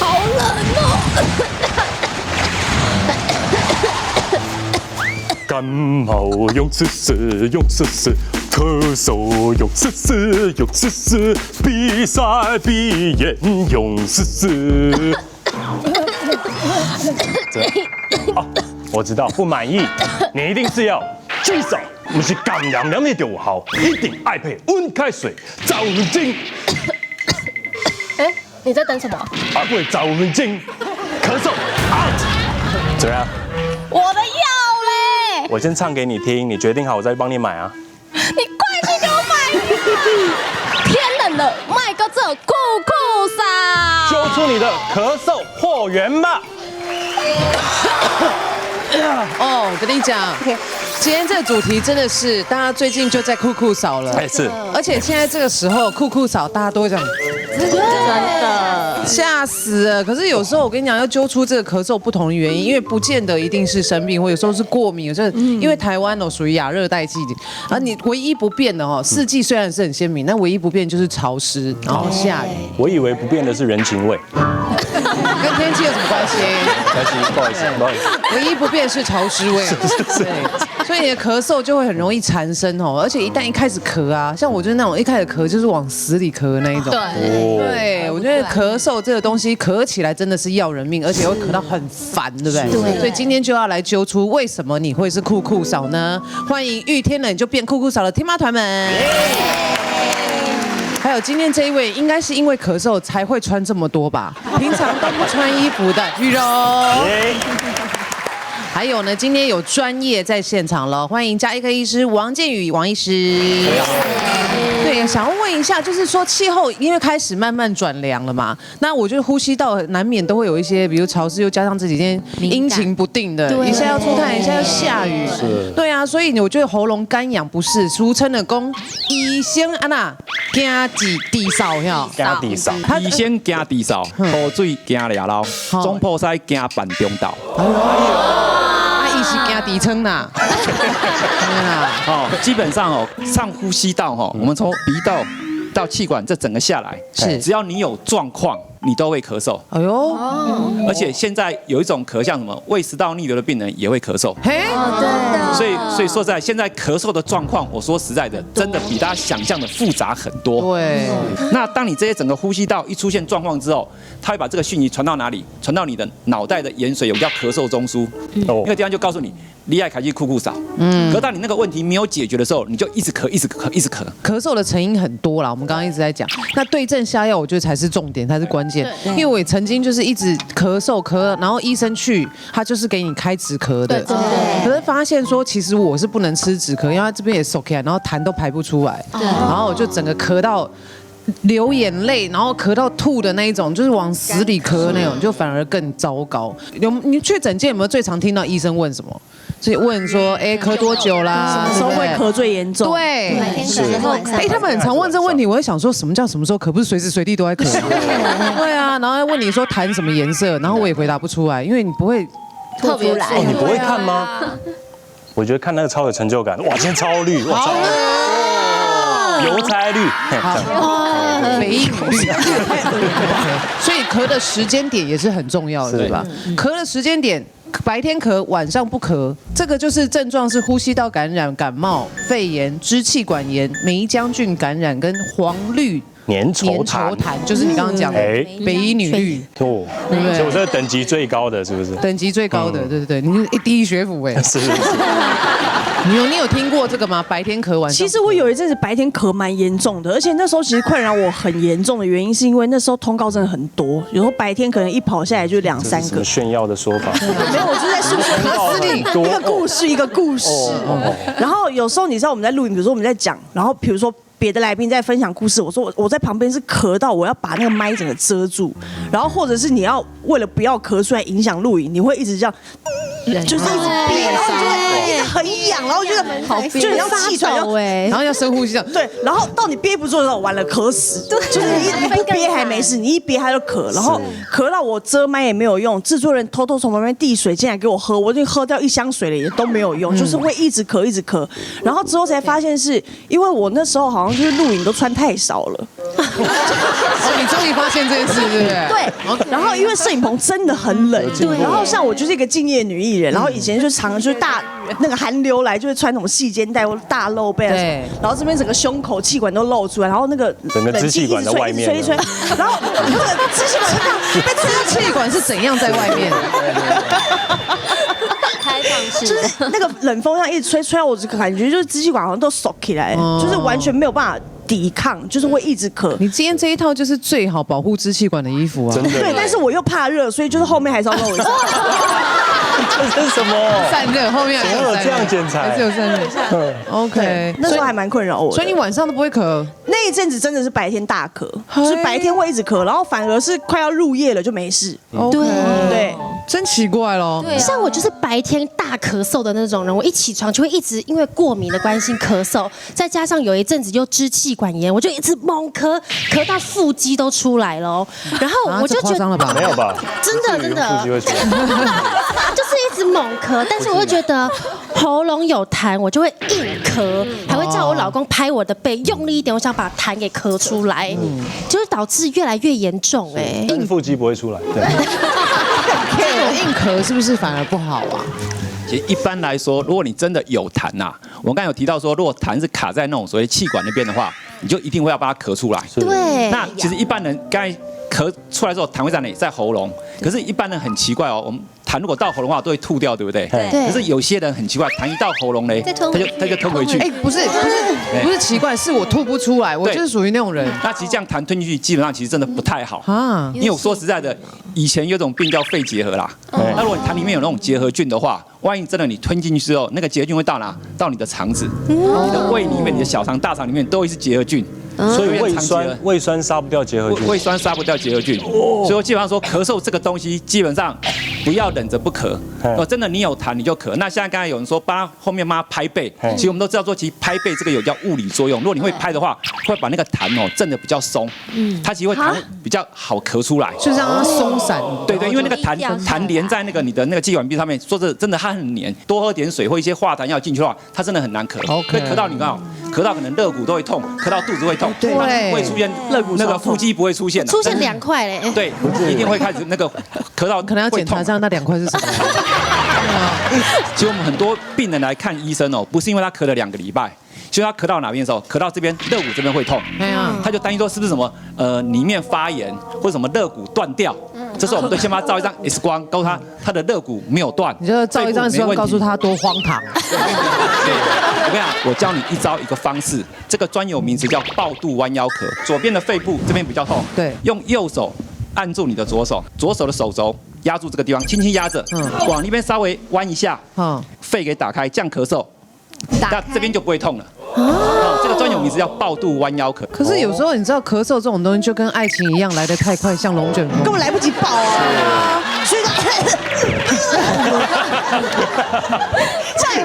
好冷哦。感冒用吃屎，用吃屎；咳嗽用吃屎，用吃屎；鼻塞鼻炎用吃屎。我知道不满意，你一定是要至少不是干凉凉的就好，一定爱配温开水，15分钟。哎，你在等什么？不会15分钟，咳嗽 out。怎么样？我的药嘞！我先唱给你听，你决定好我再帮你买啊。你快去给我买呀！天冷了，卖个这酷酷伞。揪出你的咳嗽货源吧。哦，我跟你讲，今天这个主题真的是大家最近就在酷酷扫了，是，而且现在这个时候酷酷扫，大家都会讲，真的吓死了。可是有时候我跟你讲，要揪出这个咳嗽不同的原因，因为不见得一定是生病，或有时候是过敏，有时候因为台湾属于亚热带季节，而你唯一不变的四季虽然是很鲜明，但唯一不变就是潮湿，然后下雨。我以为不变的是人情味。跟天气有什么关系？不好意思，不好意思。唯一不变是潮湿味，对，所以你的咳嗽就会很容易缠身而且一旦一开始咳啊，像我就是那种一开始咳就是往死里咳的那一种。对，我觉得咳嗽这个东西咳起来真的是要人命，而且会咳到很烦，对不对？对。所以今天就要来揪出为什么你会是酷酷嫂呢？欢迎遇天冷就变酷酷嫂的天妈团们。还有今天这一位，应该是因为咳嗽才会穿这么多吧？平常都不穿衣服的玉柔。还有呢，今天有专业在现场了，欢迎家医科医师王建宇王医师。对，想要问一下，就是说气候因为开始慢慢转凉了嘛，那我觉得呼吸道难免都会有一些，比如潮湿，又加上这几天阴晴不定的，一下要出太阳，一下要下雨，对啊，所以我觉得喉咙干痒不适，俗称的讲医生安娜惊地扫，惊地扫，医生惊地扫，雨水惊俩老，总破塞惊办中道。是惊底层呐，基本上上呼吸道我们从鼻道到气管这整个下来，只要你有状况，你都会咳嗽。哎呦，而且现在有一种咳像什么胃食道逆流的病人也会咳嗽。嘿，对，所以说在现在咳嗽的状况，我说实在的，真的比大家想象的复杂很多。对，那当你这些整个呼吸道一出现状况之后，它会把这个讯息传到哪里？传到你的脑袋的盐水，有个叫咳嗽中枢，那个地方就告诉你。你爱开去酷酷扫，可当你那个问题没有解决的时候，你就一直咳，一直咳，一直咳。咳嗽的成因很多啦，我们刚刚一直在讲。那对症下药，我觉得才是重点，才是关键。因为我也曾经就是一直咳嗽，然后医生去，他就是给你开止咳的。可是发现说，其实我是不能吃止咳，因为他这边也收起来，然后痰都排不出来，然后我就整个咳到。流眼泪，然后咳到吐的那一种，就是往死里咳的那种，就反而更糟糕。你去诊间有没有最常听到医生问什么？所以问说，咳多久啦？什么时候会咳最严重？对，是。他们很常问这个问题，我会想说什么叫什么时候咳？不是随时随地都在咳。对啊，然后要问你说痰什么颜色，然后我也回答不出来，因为你不会特别来。你不会看吗？我觉得看那个超有成就感。哇，今天超绿，哇，超绿，邮差绿，北一女绿，所以咳的时间点也是很重要的，对吧？咳的时间点，白天咳，晚上不咳，这个就是症状是呼吸道感染、感冒、肺炎、支气管炎、梅浆菌感染跟黄绿。粘稠痰就是你刚刚讲的北一女绿，哦，对不对？所以我这个等级最高的，是不是？等级最高的，对，你是第一学府哎。是。你有听过这个吗？白天咳晚上？其实我有一阵子白天咳蛮严重的，而且那时候其实困扰我很严重的原因，是因为那时候通告真的很多，有时候白天可能一跑下来就2、3个。炫耀的说法。没有，我就在诉说一个故事。然后有时候你知道我们在录影，比如说我们在讲，然后比如说。别的来宾在分享故事，我说我在旁边是咳到我要把那个麦整个遮住，然后或者是你要为了不要咳出来影响录影，你会一直这样，就是一直憋，然后就会一直很痒，然后觉得好憋，就是要气喘，然后要深呼吸这样。对，然后到你憋不住的时候，完了咳死，就是你不憋还没事，你一憋它就咳，然后咳到我遮麦也没有用，制作人偷偷从旁边递水进来给我喝，我已经喝掉1箱水了也都没有用，就是会一直咳，然后之后才发现是因为我那时候好像。就是录影都穿太少了，你终于发现这件事，对不对？对，然后因为摄影棚真的很冷，对，然后像我就是一个敬业女艺人，然后以前就常就是那个韩流来就会穿那种细肩带或大露背，对，然后这边整个胸口气管都露出来，然后那个整个支气管在外面，吹一吹，然后那个支气管就这样，支气管是怎样在外面？开放式，就是那个冷风这样一直吹到我，就感觉就是支气管好像都缩起来，就是完全没有办法抵抗，就是会一直咳。你今天这一套就是最好保护支气管的衣服啊！真的。对，但是我又怕热，所以就是后面还是要露一下。这是什么？散热，后面怎么有这样剪裁？还是有散热。OK，那时候还蛮困扰我的。所以你晚上都不会咳？那一阵子真的是白天大咳，就是白天会一直咳，然后反而是快要入夜了就没事。对，真奇怪咯。像我就是白天大咳嗽的那种人，我一起床就会一直因为过敏的关系咳嗽，再加上有一阵子又支气管炎，我就一直猛咳，咳到腹肌都出来了。然后我就觉得没有吧？真的，就是一直猛咳，但是我会觉得喉咙有痰，我就会硬咳，还会叫我老公拍我的背，用力一点，我想把痰给咳出来，就是导致越来越严重哎。但是腹肌不会出来，对。这种硬咳是不是反而不好啊？其实一般来说，如果你真的有痰呐，我刚才有提到说，如果痰是卡在那种所谓气管那边的话，你就一定会要把它咳出来。对。那其实一般人刚才咳出来之后，痰会在哪里？在喉咙。可是，一般人很奇怪哦，我们痰如果到喉咙的话，都会吐掉，对不对？对。可是有些人很奇怪，痰一到喉咙嘞，他就吞回去。哎，不是奇怪，是我吐不出来，我就是属于那种人。那其实这样痰吞进去，基本上其实真的不太好啊。因为我说实在的，以前有种病叫肺结核啦。那如果你痰里面有那种结核菌的话，万一真的你吞进去之后，那个结核菌会到哪？到你的肠子、你的胃里面、你的小肠、大肠里面都会是结核菌。所以胃酸杀不掉结核菌，胃酸杀不掉结核菌，所以基本上说咳嗽这个东西基本上不要忍着不咳。真的你有痰你就咳。那现在刚才有人说后面帮他拍背，其实我们都知道说，其实拍背这个有叫物理作用。如果你会拍的话，会把那个痰震得比较松，它其实会痰比较好咳出来，就让它松散。对，因为那个痰连在那个你的那个气管壁上面，说真的它很黏，多喝点水或一些化痰药进去的话，它真的很难咳。会咳到你看，咳到可能肋骨都会痛，咳到肚子会痛。对，会出现那个腹肌不会出现，出现2块嘞。对，一定会开始那个咳到，可能要检查一下那2块是什么。其实我们很多病人来看医生哦，不是因为他咳了2个礼拜，就是他咳到哪边的时候，咳到这边肋骨这边会痛，他就担心说是不是什么里面发炎或者什么肋骨断掉。这时候我们都先帮他照一张 X 光，告诉他的肋骨没有断。你就照一张 X 光，告诉他多荒唐。我跟你讲，我教你一招一个方式，这个专有名词叫抱肚弯腰咳。左边的肺部这边比较痛，对，用右手按住你的左手的手肘，压住这个地方，轻轻压着，往那边稍微弯一下，肺给打开，这样咳嗽，那这边就不会痛了。这个专有名词叫抱肚弯腰咳。可是有时候你知道咳嗽这种东西就跟爱情一样来得太快，像龙卷风，根本来不及抱啊！所以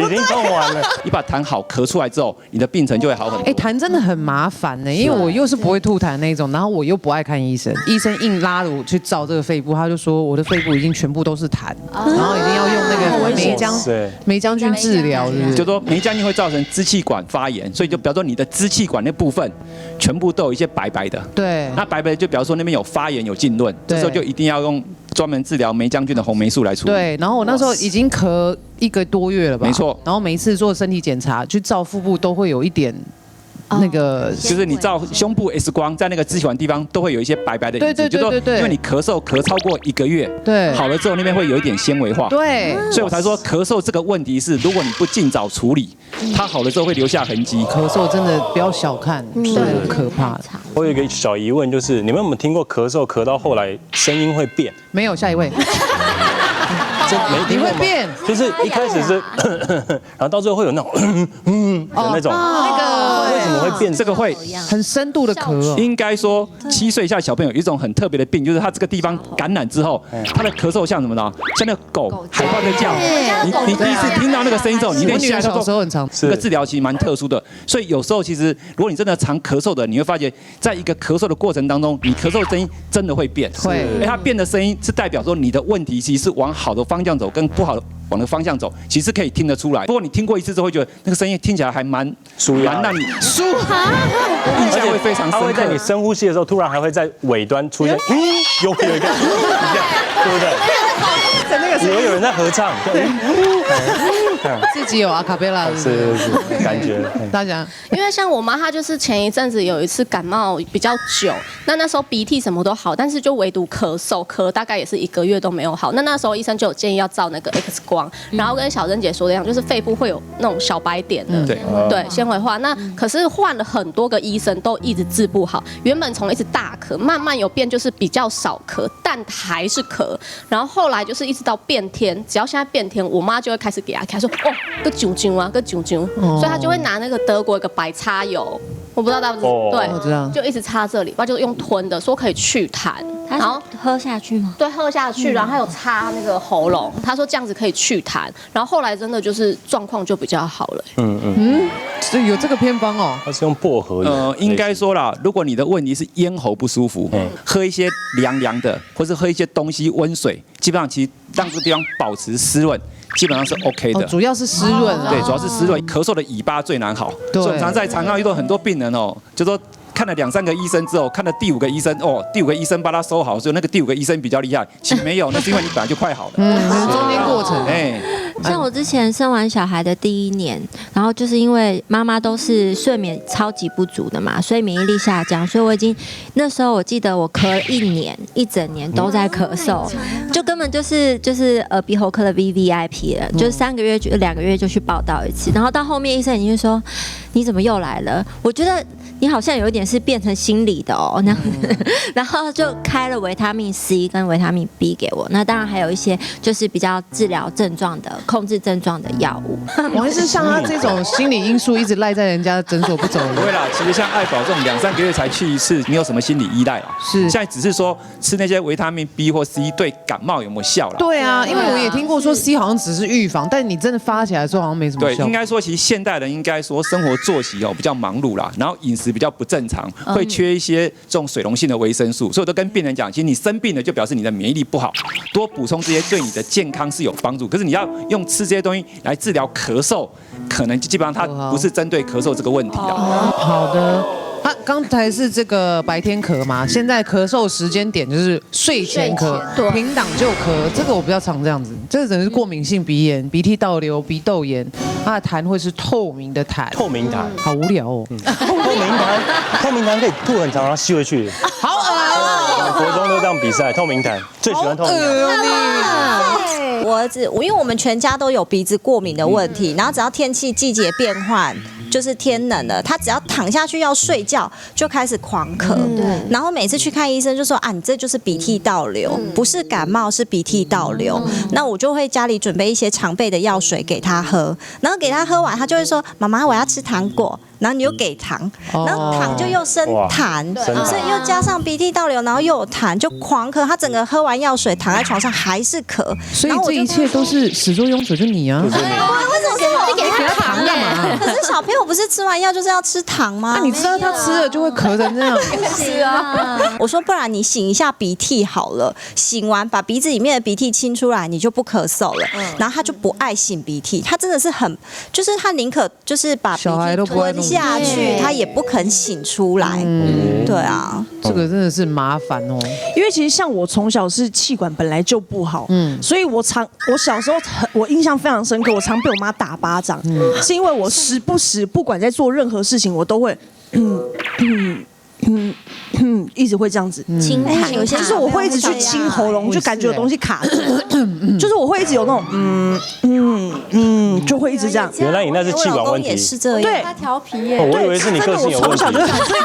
已经痛完了。你把痰好咳出来之后，你的病程就会好很多。痰真的很麻烦呢，因为我又是不会吐痰那种，然后我又不爱看医生，医生硬拉着我去照这个肺部，他就说我的肺部已经全部都是痰，然后一定要用那个梅浆菌治疗，是不是？就说梅浆菌会造成支气管发炎，所以就比方说你的支气管那部分全部都有一些白白的。对。那白白的就比方说那边有发炎有浸润，这时候就一定要用专门治疗梅浆菌的红霉素来处理。对，然后我那时候已经咳1个多月了吧？没错。然后每一次做身体检查，去照腹部都会有一点那个，就是你照胸部 X 光，在那个支气管地方都会有一些白白的影子，对，因为你咳嗽咳超过1个月，对，好了之后那边会有一点纤维化，对，所以我才说咳嗽这个问题是，如果你不尽早处理，它好了之后会留下痕迹。咳嗽真的不要小看，是很可怕的。我有一个小疑问，就是你们有没有听过咳嗽咳到后来声音会变？没有，下一位。你会变，就是一开始是，然后到最后会有那种的那种，为什么会变？这个会很深度的咳。应该说7岁以下小朋友有一种很特别的病，就是他这个地方感染之后，他的咳嗽像什么呢？像那个狗海豹在叫。你第一次听到那个声音之后，你连吓到说，这个治疗其实蛮特殊的。所以有时候其实如果你真的常咳嗽的，你会发现在一个咳嗽的过程当中，你咳嗽的声音真的会变。会，它变的声音是代表说你的问题其实是往好的方方向走，跟不好的往的方向走，其实可以听得出来。不过你听过一次之后，会觉得那个声音听起来还蛮让你印象会非常深刻。它会在你深呼吸的时候，突然还会在尾端出现，有一个一下，对不对？以为有人在合唱，自己有阿卡贝拉，是感觉。大家因为像我妈，她就是前一阵子有一次感冒比较久，那时候鼻涕什么都好，但是就唯独咳嗽，咳大概也是1个月都没有好。那时候医生就有建议要照那个 X 光，然后跟小珍姐说的一样，就是肺部会有那种小白点的，对，纤维化。那可是换了很多个医生，都一直治不好。原本从一直大咳，慢慢有变就是比较少咳，但还是咳。然后后来就是一直到变天，只要现在变天，我妈就会开始给她看，说哦，个啾啾啊，个啾啾，所以她就会拿那个德国一个白擦油，我不知道大家知道，对，我知道，就一直擦这里，不然就是用吞的，说可以祛痰，然后喝下去吗？对，喝下去，然后还有擦那个喉咙，他说这样子可以祛痰，然后后来真的就是状况就比较好了。所以有这个偏方哦。它是用薄荷油。应该说啦，如果你的问题是咽喉不舒服，喝一些凉凉的，或是喝一些东西温水，基本上其实让这个地方保持湿润。基本上是 OK 的，主要是湿润啊。对，主要是湿润。咳嗽的尾巴最难好，所以我们常在肠道遇到很多病人哦，就说看了2、3个医生之后，看了第5个医生，第5个医生把他收好，所以那个第5个医生比较厉害。其实没有，那是因为你本来就快好了。中间过程。像我之前生完小孩的第1年，然后就是因为妈妈都是睡眠超级不足的嘛，所以免疫力下降，所以我已经那时候我记得我咳了1整年都在咳嗽，就根本就是耳鼻喉科的 VVIP 了，就是2个月2个月就去报道一次，然后到后面医生已经说你怎么又来了？我觉得你好像有一点是变成心理的哦，那然后就开了维他命 C 跟维他命 B 给我，那当然还有一些就是比较治疗症状的、控制症状的药物。我还是像他这种心理因素一直赖在人家诊所不走不会啦，其实像爱宝这种2、3个月才去一次，没有什么心理依赖啦。是，现在只是说吃那些维他命 B 或 C 对感冒有没有效啦？对啊，因为我也听过说 C 好像只是预防，但你真的发起来之后好像没什么效。对，应该说其实现代人应该说生活作息比较忙碌啦，然后饮食比较不正常，会缺一些这种水溶性的维生素，所以我都跟病人讲，其实你生病了就表示你的免疫力不好，多补充这些对你的健康是有帮助。可是你要用吃这些东西来治疗咳嗽，可能基本上它不是针对咳嗽这个问题啦。好的。刚才是这个白天咳嘛，现在咳嗽时间点就是睡前咳，平档就咳，这个我比较常这样子，这个整是过敏性鼻炎、鼻涕倒流、鼻窦炎，它的痰会是透明的痰，透明痰，好无聊哦。透明痰可以吐很长，然后吸回去。好恶哦！国中都这样比赛，透明痰最喜欢透明痰。我儿子，因为我们全家都有鼻子过敏的问题，然后只要天气季节变换，就是天冷了，他只要躺下去要睡觉，就开始狂咳。然后每次去看医生就说啊，你这就是鼻涕倒流，不是感冒，是鼻涕倒流。那我就会家里准备一些常备的药水给他喝，然后给他喝完，他就会说妈妈我要吃糖果。然后你又给糖，然后糖就又生痰，所以又加上鼻涕倒流，然后又有痰，就狂咳。他整个喝完药水躺在床上还是咳，所以这一切都是始作俑者就你啊！为什么你给他糖干嘛？可是小朋友不是吃完药就是要吃糖吗？那你知道他吃了就会咳成这样？是啊，我说不然你擤一下鼻涕好了，擤完把鼻子里面的鼻涕清出来，你就不咳嗽了。然后他就不爱擤鼻涕，他真的是很，就是他宁可就是把鼻涕吞下去，他也不肯擤出来。对啊，这个真的是麻烦哦。因为其实像我从小是气管本来就不好，所以我小时候我印象非常深刻，我常被我妈打巴掌，是因为我时不时不管在做任何事情，我都会一直会这样子清痰，有些就是我会一直去清喉咙，就感觉有东西卡住，就是我会一直有那种就会一直这样。原来你那是气管问题，也是这样，对，他调皮耶。我以为是你个性有问题。从小就这样，所以